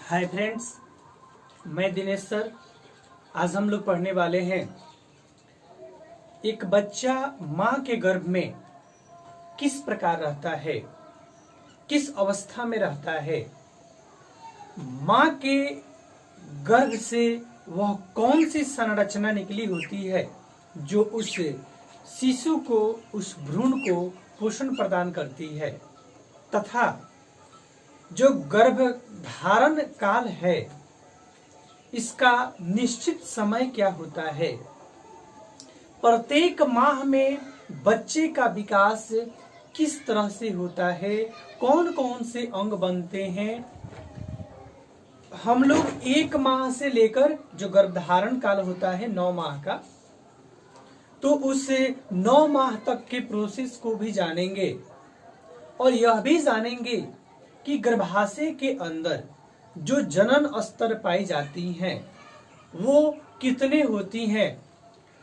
Hi friends, मैं Dinesh sir. आज हम लोग पढ़ने वाले हैं एक बच्चा माँ के गर्भ में किस प्रकार रहता है, किस अवस्था में रहता है, माँ के गर्भ से वह कौन सी संरचना निकली होती है जो उस शिशु को, उस भ्रूण को पोषण प्रदान करती है, तथा जो गर्भधारण काल है इसका निश्चित समय क्या होता है। प्रत्येक माह में बच्चे का विकास किस तरह से होता है, कौन कौन से अंग बनते हैं। हम लोग 1 माह से लेकर जो गर्भधारण काल होता है 9 माह का, तो उस 9 माह तक के प्रोसेस को भी जानेंगे और यह भी जानेंगे कि गर्भाशय के अंदर जो जनन स्तर पाई जाती हैं वो कितने होती हैं।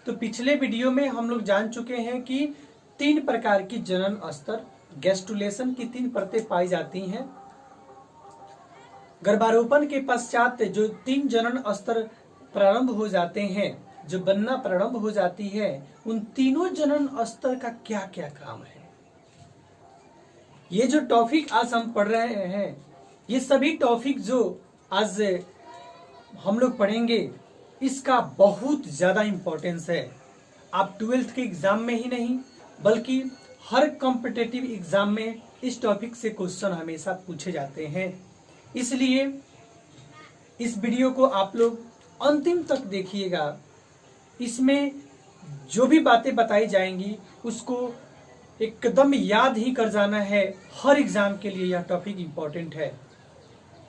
तो पिछले वीडियो में हम लोग जान चुके हैं कि 3 प्रकार की जनन स्तर, गैस्ट्रुलेशन की 3 परतें पाई जाती हैं। गर्भारोपण के पश्चात जो 3 जनन स्तर प्रारंभ हो जाते हैं, जो बनना प्रारंभ हो जाती है, उन तीनों जनन स्तर का क्या क्या काम है। ये जो टॉपिक आज हम पढ़ रहे हैं, ये सभी टॉपिक जो आज हम लोग पढ़ेंगे, इसका बहुत ज्यादा इंपॉर्टेंस है। आप 12th के एग्जाम में ही नहीं बल्कि हर कॉम्पिटिटिव एग्जाम में इस टॉपिक से क्वेश्चन हमेशा पूछे जाते हैं। इसलिए इस वीडियो को आप लोग अंतिम तक देखिएगा। इसमें जो भी बातें बताई जाएंगी उसको एकदम याद ही कर जाना है। हर एग्जाम के लिए यह टॉपिक इंपॉर्टेंट है।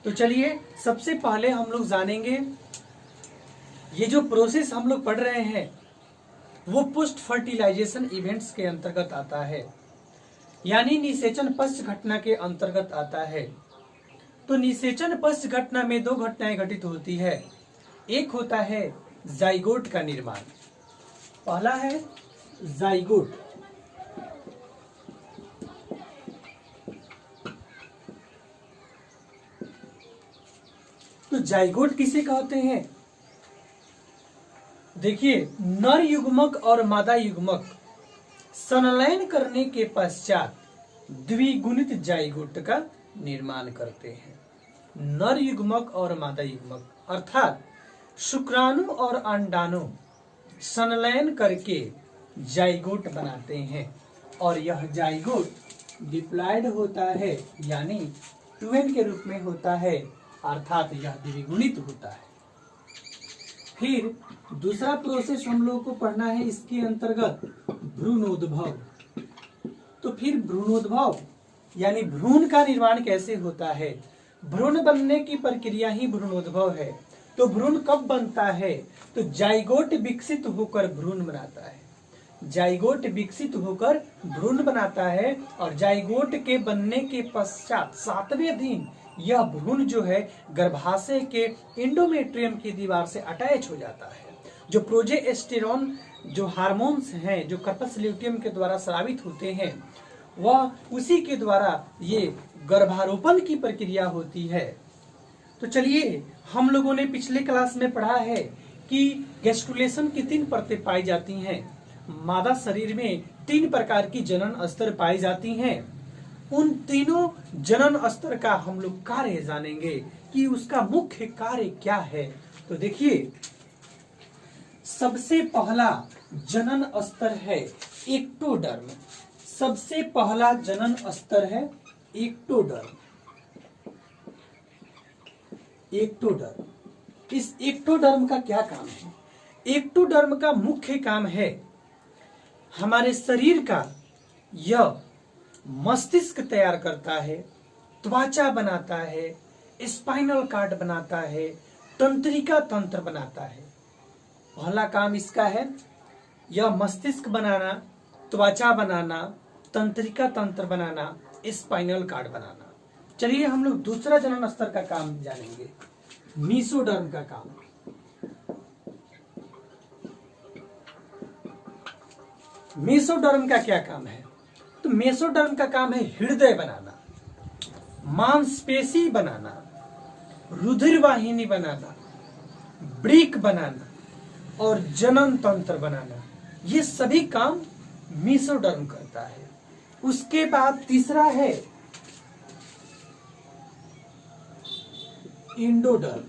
तो चलिए सबसे पहले हम लोग जानेंगे, ये जो प्रोसेस हम लोग पढ़ रहे हैं वो पोस्ट फर्टिलाइजेशन इवेंट्स के अंतर्गत आता है, यानी निषेचन पश्च घटना के अंतर्गत आता है। तो निषेचन पश्च घटना में 2 घटनाएं घटित होती है। एक होता है जाइगोट का निर्माण। पहला है जाइगोट। तो जाइगोट किसे कहते हैं? देखिए, नर युग्मक और मादा युग्मक संलयन करने के पश्चात द्विगुणित जाइगोट का निर्माण करते हैं। नर युग्मक और मादा युग्मक अर्थात शुक्राणु और अंडाणु संलयन करके जाइगोट बनाते हैं और यह जाइगोट डिप्लॉयड होता है, यानी ट्वेन के रूप में होता है, अर्थात यह द्विगुणित होता है। फिर दूसरा प्रोसेस हम लोगों को पढ़ना है इसके अंतर्गत भ्रूणोद्भव। तो फिर भ्रूणोद्भव यानी भ्रूण का निर्माण कैसे होता है। भ्रूण बनने की प्रक्रिया ही भ्रूणोद्भव है। तो भ्रूण कब बनता है? तो जाइगोट विकसित होकर भ्रूण बनाता है। जाइगोट विकसित होकर भ्रूण बनाता है और जाइगोट के बनने के पश्चात 7वें दिन यह भ्रूण जो है गर्भाशय के एंडोमेट्रियम की दीवार से अटैच हो जाता है। जो प्रोजेस्टेरॉन जो हार्मोन्स हैं, जो कर्पस ल्यूटियम के द्वारा स्रावित होते हैं, वह उसी के द्वारा ये गर्भारोपण की प्रक्रिया होती है। तो चलिए, हम लोगों ने पिछले क्लास में पढ़ा है कि गैस्ट्रुलेशन की 3 परतें पाई जाती हैं। मादा शरीर में 3 प्रकार की जनन स्तर पाई जाती हैं। उन तीनों जनन स्तर का हम लोग कार्य जानेंगे कि उसका मुख्य कार्य क्या है। तो देखिए, सबसे पहला जनन स्तर है एक्टोडर्म। सबसे पहला जनन स्तर है एक्टोडर्म। एक्टोडर्म, इस एक्टोडर्म का क्या काम है? एक्टोडर्म का मुख्य काम है हमारे शरीर का, यह मस्तिष्क तैयार करता है, त्वचा बनाता है, स्पाइनल कार्ड बनाता है, तंत्रिका तंत्र बनाता है। पहला काम इसका है, यह मस्तिष्क बनाना, त्वचा बनाना, तंत्रिका तंत्र बनाना, स्पाइनल कार्ड बनाना। चलिए हम लोग दूसरा जनन स्तर का काम जानेंगे, मीसोडर्म का काम। मीसोडर्म का क्या काम है? तो मेसोडर्म का काम है हृदय बनाना, मांसपेशी बनाना, रुधिर वाहिनी बनाना, ब्रीक बनाना और जनन तंत्र बनाना, ये सभी काम मेसोडर्म करता है। उसके बाद तीसरा है एंडोडर्म।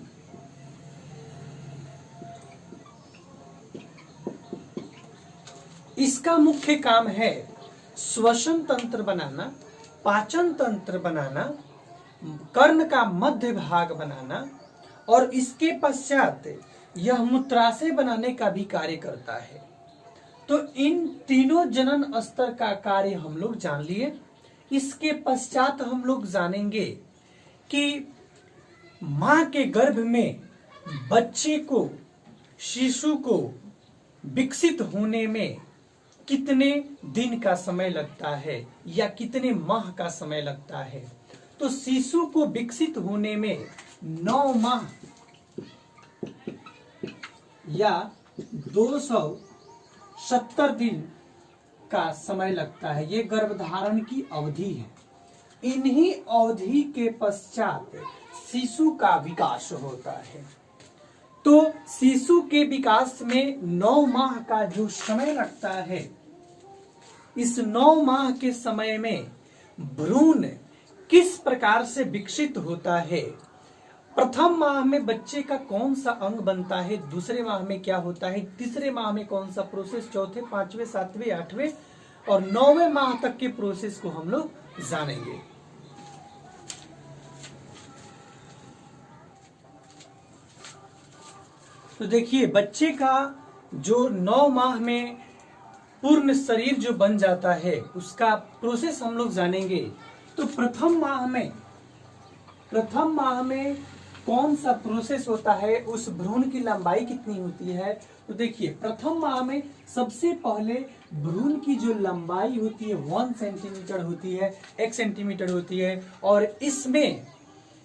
इसका मुख्य काम है श्वसन तंत्र बनाना, पाचन तंत्र बनाना, कर्ण का मध्य भाग बनाना और इसके पश्चात यह मूत्राशय बनाने का भी कार्य करता है। तो इन तीनों जनन स्तर का कार्य हम लोग जान लिए। इसके पश्चात हम लोग जानेंगे कि मां के गर्भ में बच्चे को, शिशु को विकसित होने में कितने दिन का समय लगता है या कितने माह का समय लगता है। तो शिशु को विकसित होने में 9 माह या 270 दिन का समय लगता है। ये गर्भधारण की अवधि है। इन्हीं अवधि के पश्चात शिशु का विकास होता है। तो शिशु के विकास में 9 माह का जो समय लगता है, इस 9 माह के समय में भ्रूण किस प्रकार से विकसित होता है, प्रथम माह में बच्चे का कौन सा अंग बनता है, दूसरे माह में क्या होता है, तीसरे माह में कौन सा प्रोसेस, चौथे, पांचवें, सातवें, आठवें और 9वें माह तक के प्रोसेस को हम लोग जानेंगे। तो देखिए, बच्चे का जो 9 माह में पूर्ण शरीर जो बन जाता है, उसका प्रोसेस हम लोग जानेंगे। तो प्रथम माह में कौन सा प्रोसेस होता है, उस भ्रूण की लंबाई कितनी होती है। तो देखिए, प्रथम माह में सबसे पहले भ्रूण की जो लंबाई होती है 1 सेंटीमीटर होती है, 1 सेंटीमीटर होती है। और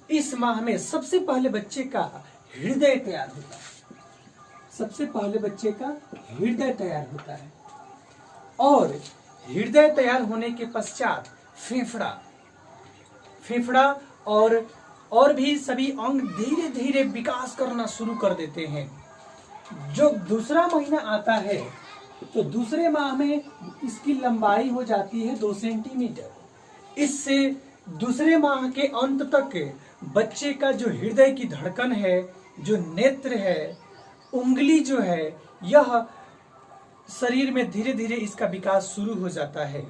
इस माह में सबसे पहले बच्चे का हृदय तैयार होता है। सबसे पहले बच्चे का हृदय तैयार होता है और हृदय तैयार होने के पश्चात फेफड़ा और भी सभी अंग धीरे धीरे विकास करना शुरू कर देते हैं। जो दूसरा महीना आता है, तो दूसरे माह में इसकी लंबाई हो जाती है 2 सेंटीमीटर। इससे दूसरे माह के अंत तक बच्चे का जो हृदय की धड़कन है, जो नेत्र है, उंगली जो है, यह शरीर में धीरे धीरे इसका विकास शुरू हो जाता है।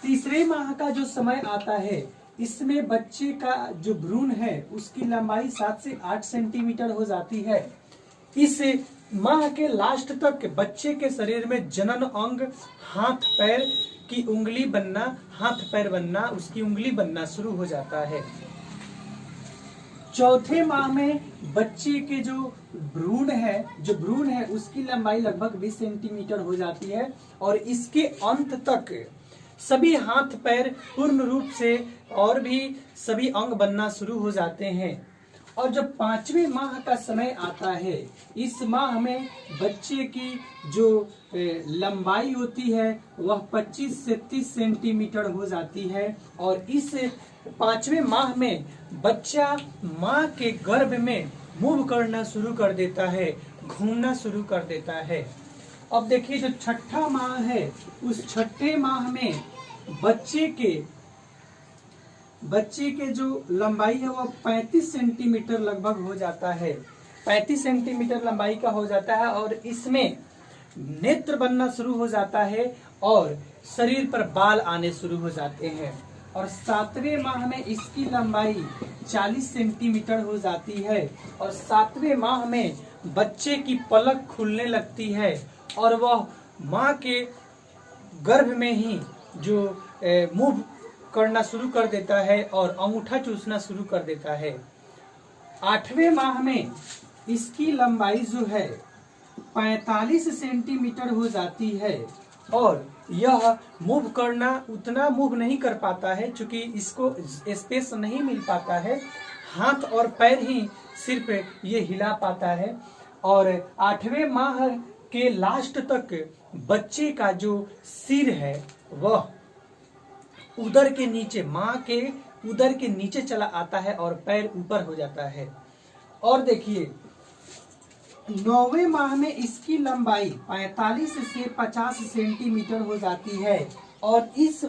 तीसरे माह का जो समय आता है, इसमें बच्चे का जो भ्रूण है उसकी लंबाई 7 से 8 सेंटीमीटर हो जाती है। इस माह के लास्ट तक बच्चे के शरीर में जनन अंग, हाथ पैर की उंगली बनना, हाथ पैर बनना, उसकी उंगली बनना शुरू हो जाता है। चौथे माह में बच्चे के जो भ्रूण है उसकी लंबाई लगभग 20 सेंटीमीटर हो जाती है और इसके अंत तक सभी हाथ पैर पूर्ण रूप से और भी सभी अंग बनना शुरू हो जाते हैं। और जब 5वें माह का समय आता है, इस माह में बच्चे की जो लंबाई होती है वह 25 से 30 सेंटीमीटर हो जाती है और इस 5वें माह में बच्चा माँ के गर्भ में मूव करना शुरू कर देता है, घूमना शुरू कर देता है। अब देखिए, जो छठा माह है, उस छठे माह में बच्चे के जो लंबाई है वह 35 सेंटीमीटर लगभग हो जाता है। 35 सेंटीमीटर लंबाई का हो जाता है और इसमें नेत्र बनना शुरू हो जाता है और शरीर पर बाल आने शुरू हो जाते हैं। और 7वें माह में इसकी लंबाई 40 सेंटीमीटर हो जाती है और 7वें माह में बच्चे की पलक खुलने लगती है और वह माँ के गर्भ में ही जो मूव करना शुरू कर देता है और अंगूठा चूसना शुरू कर देता है। 8वें माह में इसकी लंबाई जो है 45 सेंटीमीटर हो जाती है और यह मूव करना उतना मूव नहीं कर पाता है, क्योंकि इसको स्पेस नहीं मिल पाता है। हाथ और पैर ही सिर्फ ये हिला पाता है। और 8वें माह के लास्ट तक बच्चे का जो सिर है वह उदर के नीचे, माँ के उदर के नीचे चला आता है और पैर ऊपर हो जाता है। और देखिए 9वें माह में इसकी लंबाई 45 से 50 सेंटीमीटर हो जाती है और इस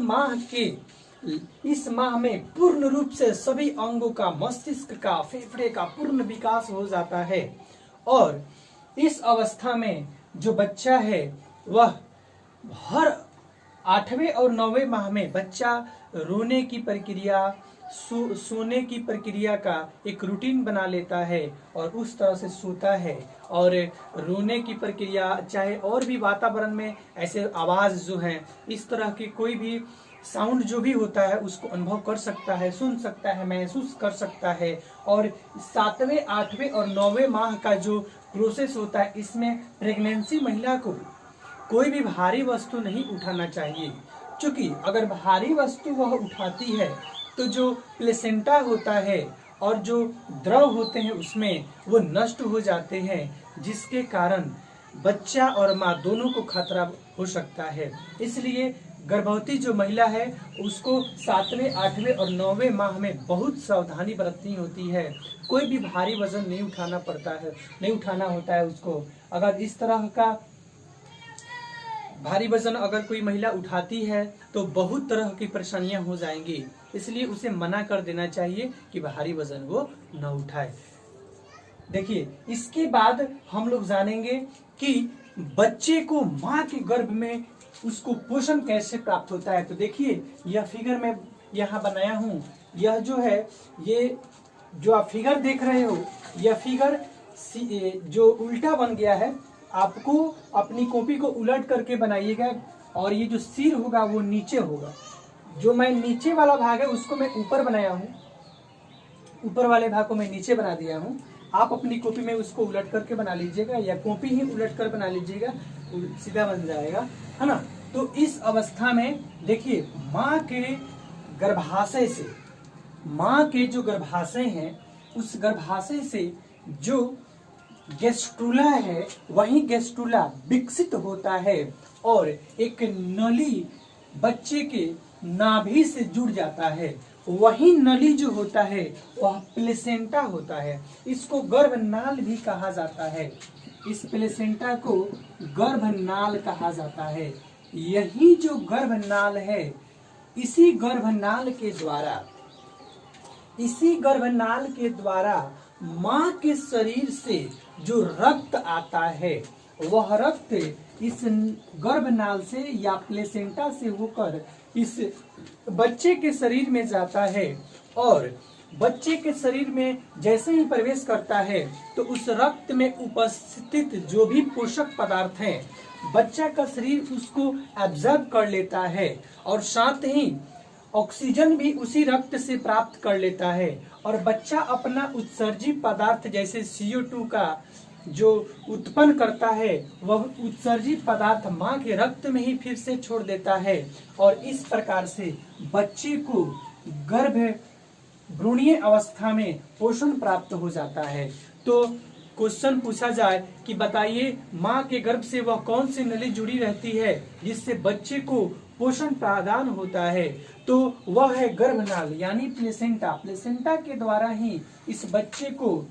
माह में पूर्ण रूप से सभी अंगों का, मस्तिष्क का, फेफड़े का पूर्ण विकास हो जाता है। और इस अवस्था में जो बच्चा है वह हर 8वें और 9वें माह में बच्चा रोने की प्रक्रिया, सोने की प्रक्रिया का एक रूटीन बना लेता है और उस तरह से सोता है। और रोने की प्रक्रिया, चाहे और भी वातावरण में ऐसे आवाज जो है, इस तरह की कोई भी साउंड जो भी होता है उसको अनुभव कर सकता है, सुन सकता है, महसूस कर सकता है। और 7वें, 8वें और 9वें माह का जो प्रोसेस होता है, इसमें प्रेगनेंसी महिला को कोई भी भारी वस्तु नहीं उठाना चाहिए, क्योंकि अगर भारी वस्तु वह उठाती है तो जो प्लेसेंटा होता है और जो द्रव होते हैं उसमें वो नष्ट हो जाते हैं, जिसके कारण बच्चा और माँ दोनों को खतरा हो सकता है। इसलिए गर्भवती जो महिला है उसको 7वें, 8वें और 9वें माह में बहुत सावधानी बरतनी होती है। कोई भी भारी वजन नहीं उठाना पड़ता है, नहीं उठाना होता है उसको। अगर इस तरह का भारी वजन अगर कोई महिला उठाती है तो बहुत तरह की परेशानियां हो जाएंगी, इसलिए उसे मना कर देना चाहिए कि भारी वजन वो न उठाए। देखिए इसके बाद हम लोग जानेंगे कि बच्चे को माँ के गर्भ में उसको पोषण कैसे प्राप्त होता है। तो देखिए यह फिगर मैं यहाँ बनाया हूँ, यह जो है, ये जो आप फिगर देख रहे हो, यह फिगर जो उल्टा बन गया है, आपको अपनी कॉपी को उलट करके बनाइएगा और ये जो सिर होगा वो नीचे होगा। जो मैं नीचे वाला भाग है उसको मैं ऊपर बनाया हूँ, ऊपर वाले भाग को मैं नीचे बना दिया हूँ। आप अपनी कॉपी में उसको उलट करके बना लीजिएगा या कॉपी ही उलट कर बना लीजिएगा, सीधा बन जाएगा, है ना। तो इस अवस्था में देखिए माँ के गर्भाशय से, माँ के जो गर्भाशय है उस गर्भाशय से जो गैस्ट्रुला है वही गैस्ट्रुला विकसित होता है और एक नली बच्चे के नाभि से जुड़ जाता है। वही नली जो होता है वह प्लेसेंटा होता है। इसको गर्भनाल भी कहा जाता है। इस प्लेसेंटा को गर्भनाल कहा जाता है। यही जो गर्भनाल है, इसी गर्भनाल के द्वारा माँ के शरीर से जो रक्त आता है वह रक्त इस गर्भनाल से या प्लेसेंटा से होकर इस बच्चे के शरीर में जाता है और बच्चे के शरीर में जैसे ही प्रवेश करता है तो उस रक्त में उपस्थित जो भी पोषक पदार्थ हैं बच्चा का शरीर उसको एब्जॉर्ब कर लेता है और साथ ही ऑक्सीजन भी उसी रक्त से प्राप्त कर लेता है और बच्चा अपना उत्सर्जित पदार्थ जैसे CO2 का जो उत्पन्न करता है वह उत्सर्जित पदार्थ माँ के रक्त में ही फिर से छोड़ देता है और इस प्रकार से बच्चे को गर्भ भ्रूणीय अवस्था में पोषण प्राप्त हो जाता है। तो क्वेश्चन पूछा जाए कि बताइए माँ के गर्भ से वह कौन सी नली जुड़ी रहती है जिससे बच्चे को पोषण प्रदान होता है, तो वह है गर्भनाल यानी प्लेसेंटा। प्लेसेंटा के द्वारा ही इस बच्चे को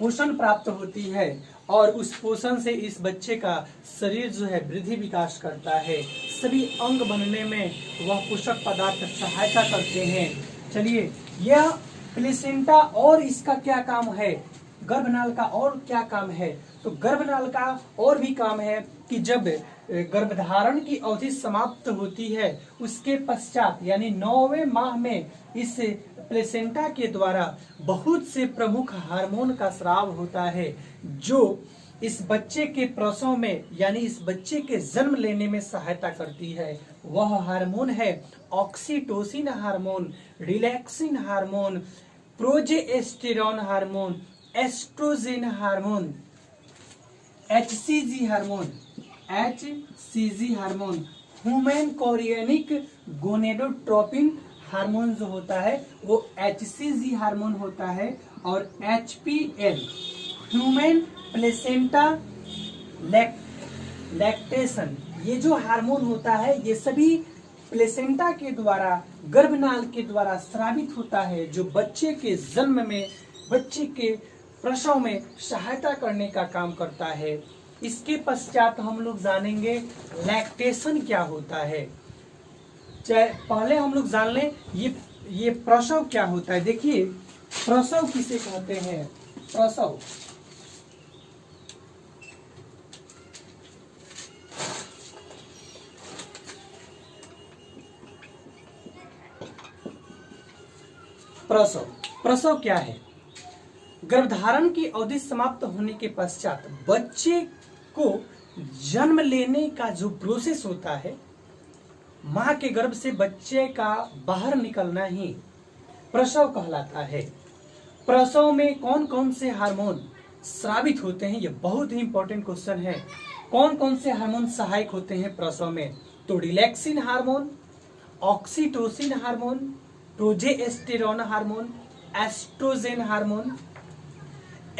पोषण प्राप्त होती है और उस पोषण से इस बच्चे का शरीर जो है वृद्धि विकास करता है, सभी अंग बनने में वह पोषक पदार्थ सहायता करते हैं। चलिए यह प्लेसेंटा और इसका क्या काम है, गर्भनाल का और क्या काम है, तो गर्भनाल का और भी काम है कि जब गर्भधारण की अवधि समाप्त होती है उसके पश्चात यानी 9वें माह में इस प्लेसेंटा के द्वारा बहुत से प्रमुख हार्मोन का स्राव होता है जो इस बच्चे के प्रसव में यानी इस बच्चे के जन्म लेने में सहायता करती है। वह हार्मोन है oxytocin hormone, relaxin hormone, progesterone hormone, estrogen hormone, HCG hormone, human chorionic gonadotropin hormone जो होता है वो HCG हार्मोन होता है और HPL ह्यूमन प्लेसेंटा लैक्टेशन, ये जो हार्मोन होता है ये सभी प्लेसेंटा के द्वारा, गर्भनाल के द्वारा स्रावित होता है, जो बच्चे के जन्म में, बच्चे के प्रसव में सहायता करने का काम करता है। इसके पश्चात हम लोग जानेंगे लैक्टेशन क्या होता है। पहले हम लोग जान लें ये प्रसव क्या होता है। देखिए प्रसव किसे कहते हैं। प्रसव प्रसव प्रसव क्या है। गर्भधारण की अवधि समाप्त होने के पश्चात बच्चे को जन्म लेने का जो प्रोसेस होता है, मां के गर्भ से बच्चे का बाहर निकलना ही प्रसव कहलाता है। प्रसव में कौन कौन से हार्मोन स्रावित होते हैं, ये बहुत ही इंपॉर्टेंट क्वेश्चन है। कौन कौन से हार्मोन सहायक होते हैं प्रसव में? तो relaxin hormone, oxytocin hormone, progesterone hormone, estrogen hormone,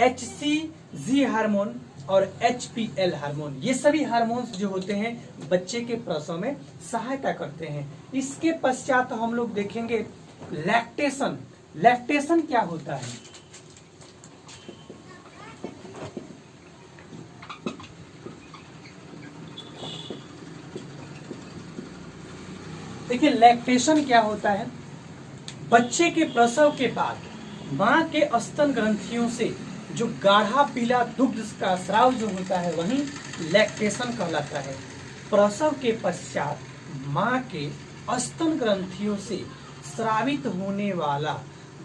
HCG hormone और HPL हार्मोन। ये सभी हार्मोन्स जो होते हैं बच्चे के प्रसव में सहायता करते हैं। इसके पश्चात हम लोग देखेंगे लैक्टेशन। लैक्टेशन क्या होता है? देखिए लैक्टेशन क्या होता है। बच्चे के प्रसव के बाद मां के स्तन ग्रंथियों से जो गाढ़ा पीला दुग्ध का स्राव जो होता है वही लैक्टेशन कहलाता है। प्रसव के पश्चात मां के स्तन ग्रंथियों से स्रावित होने वाला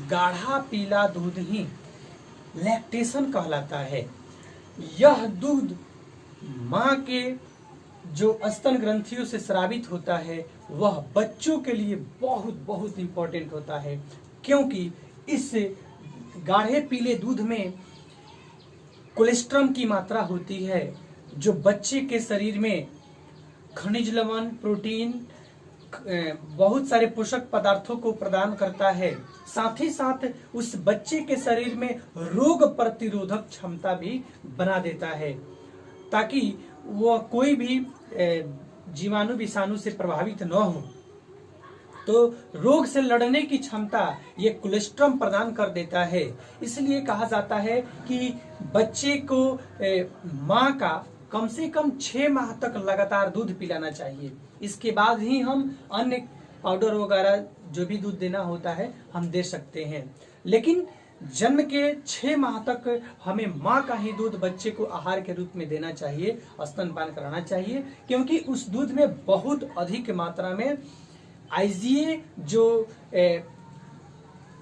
गाढ़ा पीला दूध ही लैक्टेशन कहलाता है। यह दूध मां के जो स्तन ग्रंथियों से स्रावित होता है वह बच्चों के लिए बहुत बहुत इंपॉर्टेंट होता है, क्योंकि इस गाढ़े पीले दूध में कोलेस्ट्रॉल की मात्रा होती है जो बच्चे के शरीर में खनिज लवण, प्रोटीन, बहुत सारे पोषक पदार्थों को प्रदान करता है। साथ ही साथ उस बच्चे के शरीर में रोग प्रतिरोधक क्षमता भी बना देता है, ताकि वह कोई भी जीवाणु विषाणु से प्रभावित न हो। तो रोग से लड़ने की क्षमता ये कोलेस्ट्रॉल प्रदान कर देता है। इसलिए कहा जाता है कि बच्चे को माँ का कम से कम 6 माह तक लगातार दूध पिलाना चाहिए। इसके बाद ही हम अन्य पाउडर वगैरह जो भी दूध देना होता है हम दे सकते हैं। लेकिन जन्म के 6 माह तक हमें माँ का ही दूध बच्चे को आहार के रूप में देना चाहिए, स्तनपान कराना चाहिए, क्योंकि उस दूध में बहुत अधिक मात्रा में IgA जो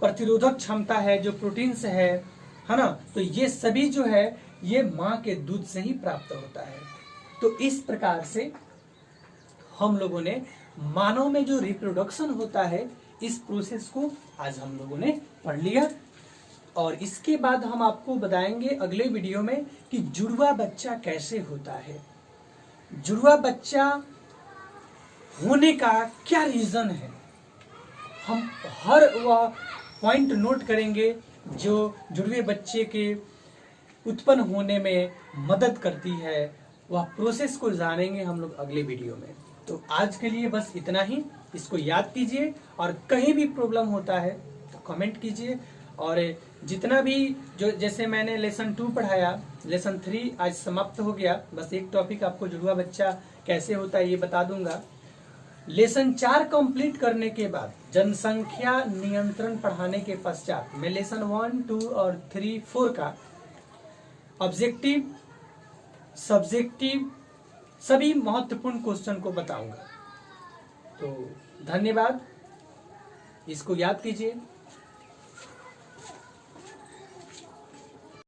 प्रतिरोधक क्षमता है, जो प्रोटीन्स है ना, तो ये सभी जो है ये माँ के दूध से ही प्राप्त होता है। तो इस प्रकार से हम लोगों ने मानव में जो रिप्रोडक्शन होता है इस प्रोसेस को आज हम लोगों ने पढ़ लिया। और इसके बाद हम आपको बताएंगे अगले वीडियो में कि जुड़वा बच्चा कैसे होता है, जुड़वा बच्चा होने का क्या रीजन है। हम हर वह पॉइंट नोट करेंगे जो जुड़वे बच्चे के उत्पन्न होने में मदद करती है, वह प्रोसेस को जानेंगे हम लोग अगले वीडियो में। तो आज के लिए बस इतना ही, इसको याद कीजिए और कहीं भी प्रॉब्लम होता है तो कमेंट कीजिए। और जितना भी जो जैसे मैंने लेसन 2 पढ़ाया, लेसन 3 आज समाप्त हो गया। बस एक टॉपिक आपको जुड़वा बच्चा कैसे होता है ये बता दूंगा। लेसन 4 कंप्लीट करने के बाद जनसंख्या नियंत्रण पढ़ाने के पश्चात मैं लेसन 1, 2 और 3, 4 का ऑब्जेक्टिव, सब्जेक्टिव सभी महत्वपूर्ण क्वेश्चन को बताऊंगा। तो धन्यवाद, इसको याद कीजिए।